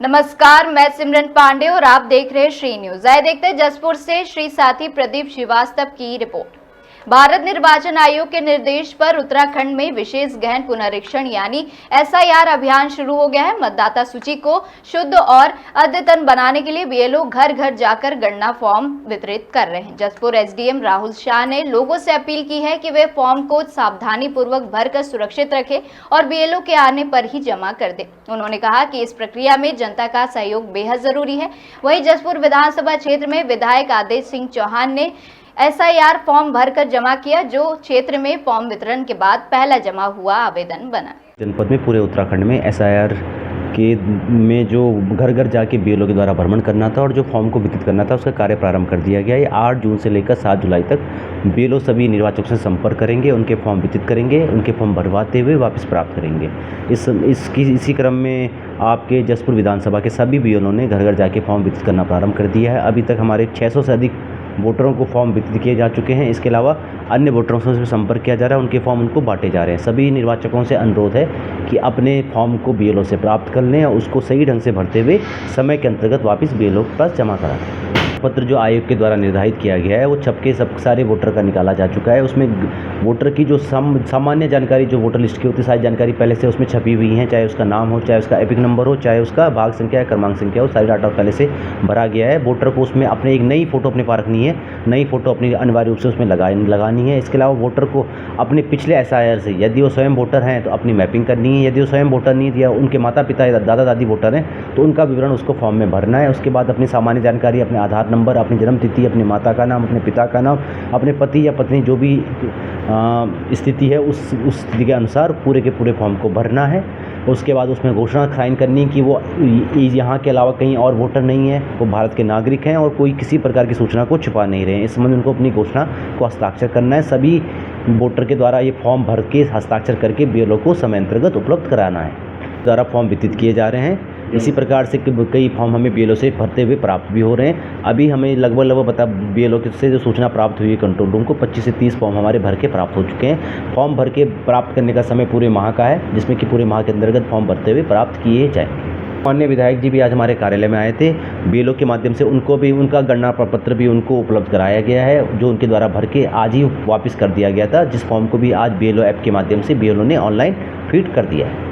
नमस्कार, मैं सिमरन पांडे और आप देख रहे हैं श्री न्यूज। आइए देखते हैं जसपुर से श्री साथी प्रदीप श्रीवास्तव की रिपोर्ट। भारत निर्वाचन आयोग के निर्देश पर उत्तराखंड में विशेष गहन पुनरीक्षण यानी एसआईआर अभियान शुरू हो गया है। मतदाता सूची को शुद्ध और अद्यतन बनाने के लिए बीएलओ घर घर जाकर गणना फॉर्म वितरित कर रहे हैं। जसपुर एसडीएम राहुल शाह ने लोगों से अपील की है कि वे फॉर्म को सावधानी पूर्वक भरकर सुरक्षित रखें और बीएलओ के आने पर ही जमा कर दें। उन्होंने कहा कि इस प्रक्रिया में जनता का सहयोग बेहद जरूरी है। वहीं जसपुर विधानसभा क्षेत्र में विधायक आदेश सिंह चौहान ने एसआईआर फॉर्म भरकर जमा किया, जो क्षेत्र में फॉर्म वितरण के बाद पहला जमा हुआ आवेदन बना। जनपद में पूरे उत्तराखंड में एसआईआर के में जो घर घर जाके बीएलओ के द्वारा भ्रमण करना था और जो फॉर्म को वितरित करना था, उसका कार्य प्रारंभ कर दिया गया है। 8 जून से लेकर 7 जुलाई तक बीएलओ सभी निर्वाचकों से संपर्क करेंगे, उनके फॉर्म वितरित करेंगे, उनके फॉर्म भरवाते हुए वापस प्राप्त करेंगे। इसी क्रम में आपके जसपुर विधानसभा के सभी बीएलओ ने घर घर जाके फॉर्म वितरित करना प्रारंभ कर दिया है। अभी तक हमारे 600 से अधिक वोटरों को फॉर्म वितरित किए जा चुके हैं। इसके अलावा अन्य वोटरों से संपर्क किया जा रहा है, उनके फॉर्म उनको बांटे जा रहे हैं। सभी निर्वाचकों से अनुरोध है कि अपने फॉर्म को बीएलओ से प्राप्त कर लें और उसको सही ढंग से भरते हुए समय के अंतर्गत वापस बीएलओ के पास जमा करा दें। पत्र जो आयोग के द्वारा निर्धारित किया गया है वो छपके सब सारे वोटर का निकाला जा चुका है। उसमें वोटर की जो सामान्य जानकारी जो वोटर लिस्ट की होती है, सारी जानकारी पहले से उसमें छपी हुई है, चाहे उसका नाम हो, चाहे उसका एपिक नंबर हो, चाहे उसका भाग संख्या या क्रमांक संख्या हो, सारी डाटा पहले से भरा गया है। वोटर को उसमें अपने एक नई फ़ोटो अपने पास रखनी है, नई फ़ोटो अपनी अनिवार्य रूप से उसमें लगानी है। इसके अलावा वोटर को अपने पिछले एसआईआर से, यदि वो स्वयं वोटर हैं तो अपनी मैपिंग करनी है, यदि वो स्वयं वोटर नहीं या उनके माता पिता या दादा दादी वोटर हैं तो उनका विवरण उसको फॉर्म में भरना है। उसके बाद अपनी सामान्य जानकारी, अपने आधार नंबर, अपनी जन्म तिथि, अपनी माता का नाम, अपने पिता का नाम, अपने पति या पत्नी जो भी स्थिति है उस स्थिति के अनुसार पूरे के पूरे फॉर्म को भरना है। उसके बाद उसमें घोषणा साइन करनी कि वो यहाँ के अलावा कहीं और वोटर नहीं है, वो भारत के नागरिक हैं और कोई किसी प्रकार की सूचना को छुपा नहीं रहे हैं। इस संबंध में उनको अपनी घोषणा को हस्ताक्षर करना है। सभी वोटर के द्वारा ये फॉर्म भर के हस्ताक्षर करके बीएलओ को समय अंतर्गत उपलब्ध कराना है। द्वारा फॉर्म वितरित किए जा रहे हैं। इसी प्रकार से कई फॉर्म हमें बीएलओ से भरते हुए प्राप्त भी हो रहे हैं। अभी हमें लगभग बीएलओ से जो सूचना प्राप्त हुई है कंट्रोल रूम को 25 से 30 फॉर्म हमारे भर के प्राप्त हो चुके हैं। फॉर्म भर के प्राप्त करने का समय पूरे माह का है, जिसमें कि पूरे माह के अंतर्गत फॉर्म भरते हुए प्राप्त किए जाएंगे। माननीय विधायक जी भी आज हमारे कार्यालय में आए थे। बीएलओ के माध्यम से उनको भी उनका गणना प्रपत्र भी उनको उपलब्ध कराया गया है, जो उनके द्वारा भर के आज ही वापस कर दिया गया था, जिस फॉर्म को भी आज बीएलओ ऐप के माध्यम से बीएलओ ने ऑनलाइन फीड कर दिया है।